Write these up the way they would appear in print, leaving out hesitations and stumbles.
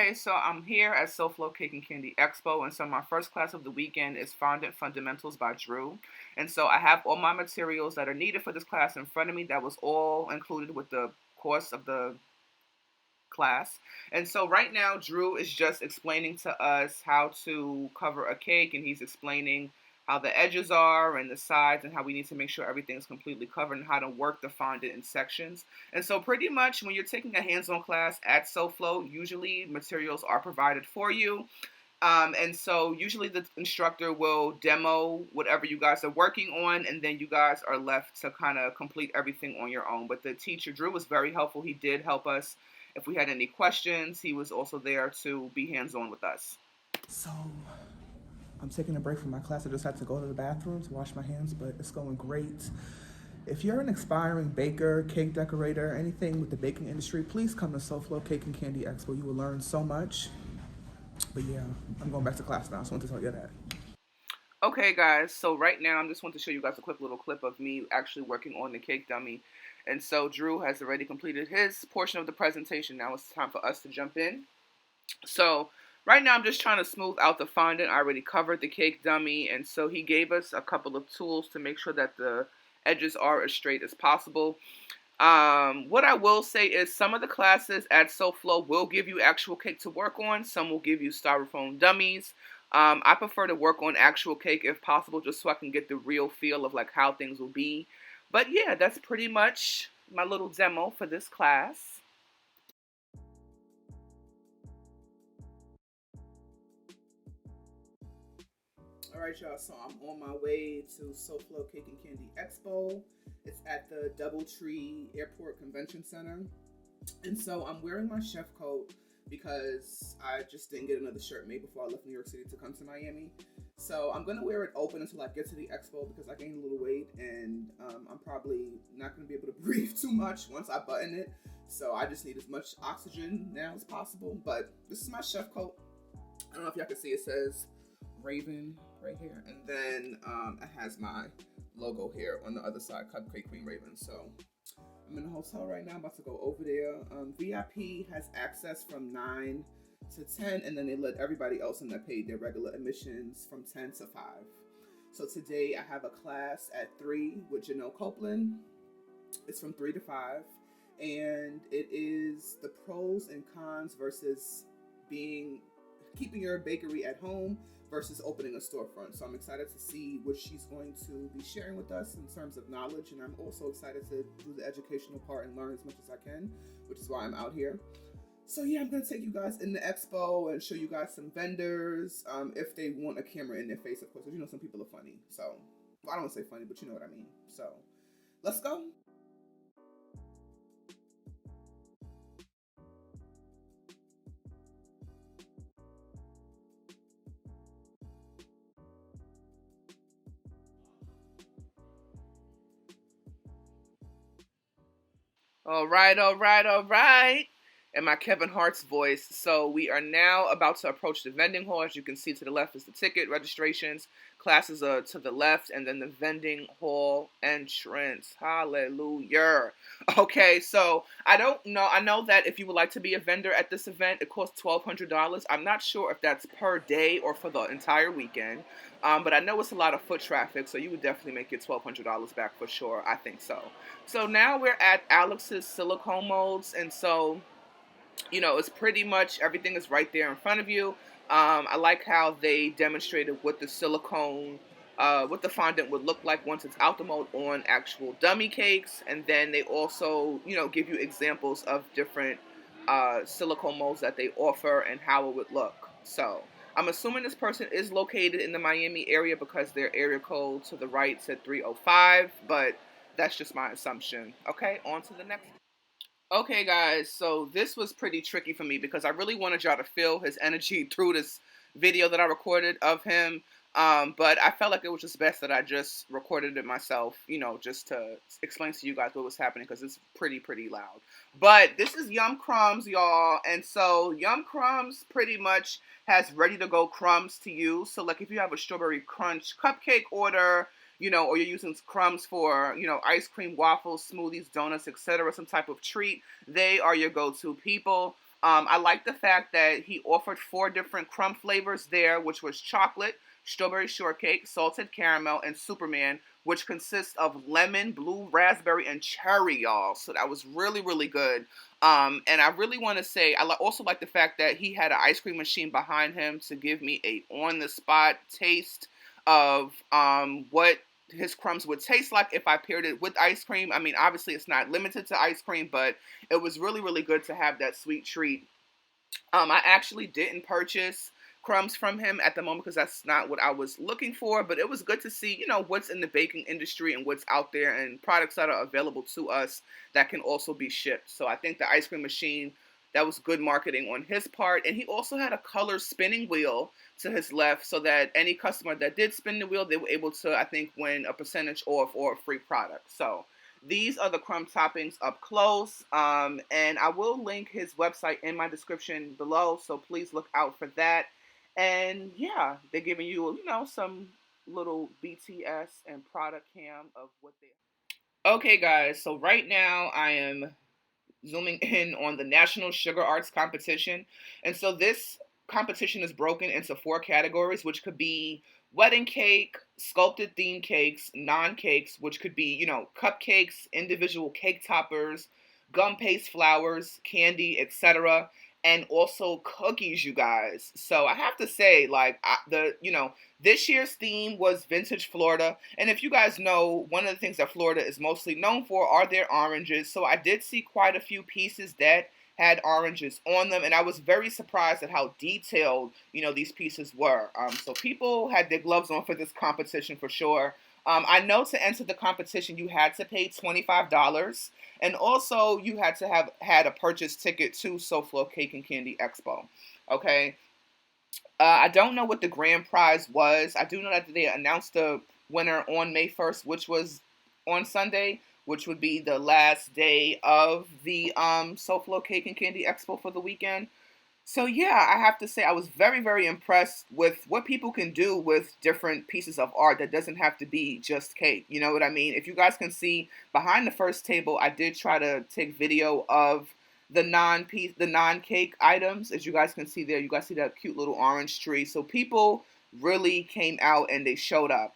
Okay, so I'm here at Soflo Cake and Candy Expo, and so my first class of the weekend is Fondant Fundamentals by Drew. And so I have all my materials that are needed for this class in front of me. That was all included with the course of the class. And so right now, Drew is just explaining to us how to cover a cake, and he's explaining how the edges are and the sides and how we need to make sure everything is completely covered and how to work the fondant in sections. And so pretty much when you're taking a hands-on class at Soflo, usually materials are provided for you. And so usually the instructor will demo whatever you guys are working on, and then you guys are left to kind of complete everything on your own. But the teacher, Drew, was very helpful. He did help us if we had any questions. He was also there to be hands-on with us. So, I'm taking a break from my class. I just had to go to the bathroom to wash my hands, but it's going great. If you're an aspiring baker, cake decorator, anything with the baking industry, please come to Soflo Cake and Candy Expo. You will learn so much. But yeah, I'm going back to class now, so I want to tell you that. Okay, guys, so right now I just want to show you guys a quick little clip of me actually working on the cake dummy. And so Drew has already completed his portion of the presentation. Now it's time for us to jump in. So right now I'm just trying to smooth out the fondant. I already covered the cake dummy, and so he gave us a couple of tools to make sure that the edges are as straight as possible. What I will say is some of the classes at Soflo will give you actual cake to work on. Some will give you styrofoam dummies. I prefer to work on actual cake if possible, just so I can get the real feel of like how things will be. But yeah, that's pretty much my little demo for this class. All right, y'all, so I'm on my way to Soflo Cake and Candy Expo. It's at the Doubletree Airport Convention Center. And so I'm wearing my chef coat because I just didn't get another shirt made before I left New York City to come to Miami. So I'm gonna wear it open until I get to the expo because I gained a little weight, and I'm probably not gonna be able to breathe too much once I button it. So I just need as much oxygen now as possible. But this is my chef coat. I don't know if y'all can see, it says Raven right here, and then it has my logo here on the other side, Cupcake Queen Raven. So I'm in the hotel right now. I'm about to go over there. VIP has access from 9 to 10, and then they let everybody else in that paid their regular admissions from 10 to 5. So today I have a class at 3 with Janelle Copeland. It's from 3 to 5, and it is the pros and cons versus keeping your bakery at home versus opening a storefront. So I'm excited to see what she's going to be sharing with us in terms of knowledge, and I'm also excited to do the educational part and learn as much as I can, which is why I'm out here. So yeah, I'm gonna take you guys in the expo and show you guys some vendors, if they want a camera in their face, of course, because you know some people are funny. So, well, I don't want to say funny, but you know what I mean. So, let's go. All right, all right, all right. And my Kevin Hart's voice. So we are now about to approach the vending hall. As you can see to the left is the ticket registrations. Classes are to the left, and then the vending hall entrance. Hallelujah. Okay, so I don't know. I know that if you would like to be a vendor at this event, it costs $1,200. I'm not sure if that's per day or for the entire weekend. But I know it's a lot of foot traffic, so you would definitely make your $1,200 back for sure. I think so. So now we're at Alex's silicone molds, and so it's pretty much everything is right there in front of you. I like how they demonstrated what the silicone, what the fondant would look like once it's out the mold on actual dummy cakes, and then they also, give you examples of different silicone molds that they offer and how it would look. So I'm assuming this person is located in the Miami area because their area code to the right said 305, but that's just my assumption. Okay, on to the next. Okay, guys, so this was pretty tricky for me because I really wanted y'all to feel his energy through this video that I recorded of him. But I felt like it was just best that I just recorded it myself, just to explain to you guys what was happening because it's pretty loud. But this is Yum Crumbs, y'all. And so Yum Crumbs pretty much has ready to go crumbs to you. So like if you have a strawberry crunch cupcake order, or you're using crumbs for, ice cream, waffles, smoothies, donuts, etc., some type of treat, they are your go-to people. I like the fact that he offered 4 different crumb flavors there, which was chocolate, strawberry shortcake, salted caramel, and Superman, which consists of lemon, blue raspberry, and cherry, y'all. So that was really, really good. And I really want to say, also like the fact that he had an ice cream machine behind him to give me a on-the-spot taste of what his crumbs would taste like if I paired it with ice cream. I mean, obviously it's not limited to ice cream, but it was really, really good to have that sweet treat. I actually didn't purchase crumbs from him at the moment because that's not what I was looking for, but it was good to see, what's in the baking industry and what's out there and products that are available to us that can also be shipped. So I think the ice cream machine, that was good marketing on his part. And he also had a color spinning wheel to his left so that any customer that did spin the wheel, they were able to, I think, win a percentage off or a free product. So these are the crumb toppings up close, and I will link his website in my description below, so please look out for that. And yeah, they're giving you, some little BTS and product cam of what they. Okay, guys, so right now I am zooming in on the National Sugar Arts Competition. And so this competition is broken into 4 categories, which could be wedding cake, sculpted theme cakes, non-cakes, which could be, cupcakes, individual cake toppers, gum paste flowers, candy, etc., and also cookies, you guys. So I have to say, like, this year's theme was vintage Florida. And if you guys know, one of the things that Florida is mostly known for are their oranges. So I did see quite a few pieces that had oranges on them, and I was very surprised at how detailed, these pieces were. So people had their gloves on for this competition for sure. I know to enter the competition, you had to pay $25, and also you had to have had a purchase ticket to Soflo Cake and Candy Expo. Okay, I don't know what the grand prize was. I do know that they announced the winner on May 1st, which was on Sunday, which would be the last day of the Soflo Cake and Candy Expo for the weekend. So yeah, I have to say I was very, very impressed with what people can do with different pieces of art that doesn't have to be just cake. You know what I mean? If you guys can see behind the first table, I did try to take video of the non-cake items. As you guys can see there, you guys see that cute little orange tree. So people really came out and they showed up.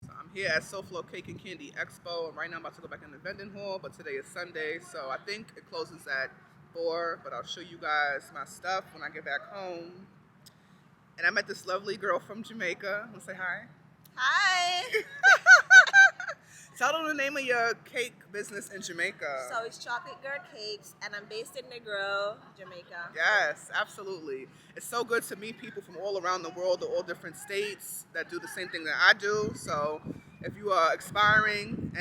So I'm here at Soflo Cake and Candy Expo, and right now I'm about to go back in the vending hall, but today is Sunday, so I think it closes at 4, but I'll show you guys my stuff when I get back home. And I met this lovely girl from Jamaica. Want to say hi? Hi! Tell them the name of your cake business in Jamaica. So it's Chocolate Girl Cakes, and I'm based in Negril, Jamaica. Yes, absolutely. It's so good to meet people from all around the world, all different states that do the same thing that I do. So if you are aspiring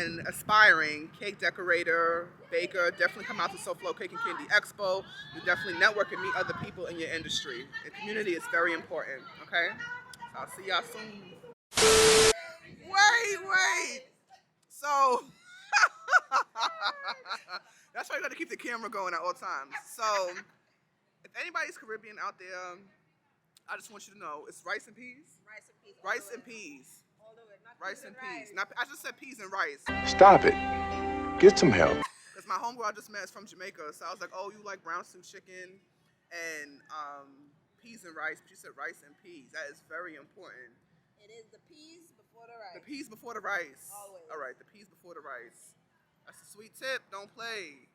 cake decorator, baker, definitely come out to Soflo Cake and Candy Expo. You definitely network and meet other people in your industry. The community is very important, okay? So I'll see y'all soon. Wait! So, that's why you got to keep the camera going at all times. So, if anybody's Caribbean out there, I just want you to know it's rice and peas. Rice and peas. Rice and peas. All the way. Not Rice peas and rice. peas. Not, I just said peas and rice. Stop it. Get some help. Because my homegirl I just met is from Jamaica, so I was like, oh, you like brown stew chicken and peas and rice. She said rice and peas. That is very important. It is the peas before the rice. The peas before the rice. Always. All right, the peas before the rice. That's a sweet tip. Don't play.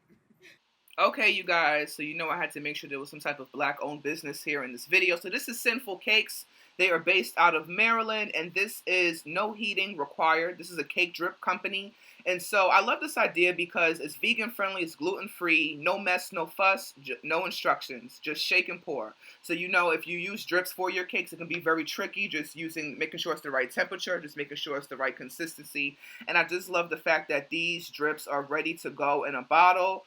Okay, you guys, so I had to make sure there was some type of black-owned business here in this video. So this is Sinful Cakes. They are based out of Maryland, and this is no heating required. This is a cake drip company. And so I love this idea because it's vegan-friendly, it's gluten-free, no mess, no fuss, no instructions, just shake and pour. So if you use drips for your cakes, it can be very tricky, just making sure it's the right temperature, just making sure it's the right consistency. And I just love the fact that these drips are ready to go in a bottle.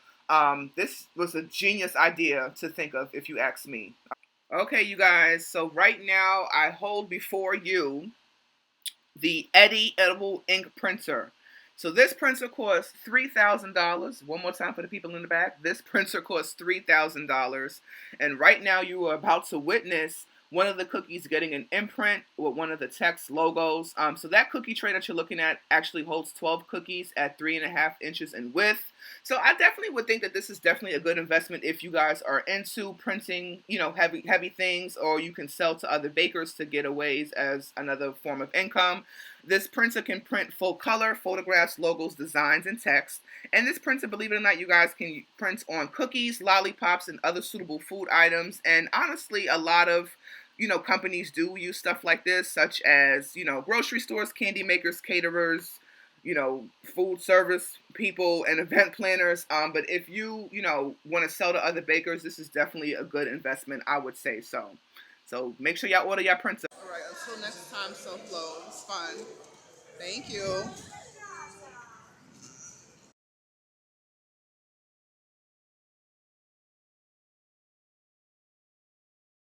This was a genius idea to think of, if you ask me. Okay, you guys, so right now I hold before you the Eddie Edible Ink Printer. So this printer costs $3,000. One more time for the people in the back. This printer costs $3,000. And right now you are about to witness one of the cookies getting an imprint with one of the text logos. So that cookie tray that you're looking at actually holds 12 cookies at 3.5 inches in width. So I definitely would think that this is definitely a good investment if you guys are into printing, heavy things, or you can sell to other bakers to get aways as another form of income. This printer can print full color, photographs, logos, designs, and text. And this printer, believe it or not, you guys can print on cookies, lollipops, and other suitable food items. And honestly, a lot of companies do use stuff like this, such as, grocery stores, candy makers, caterers, food service people, and event planners. But if you, want to sell to other bakers, this is definitely a good investment, I would say so. So make sure y'all order your printer. All right, until next time, Soflo. It's fun. Thank you.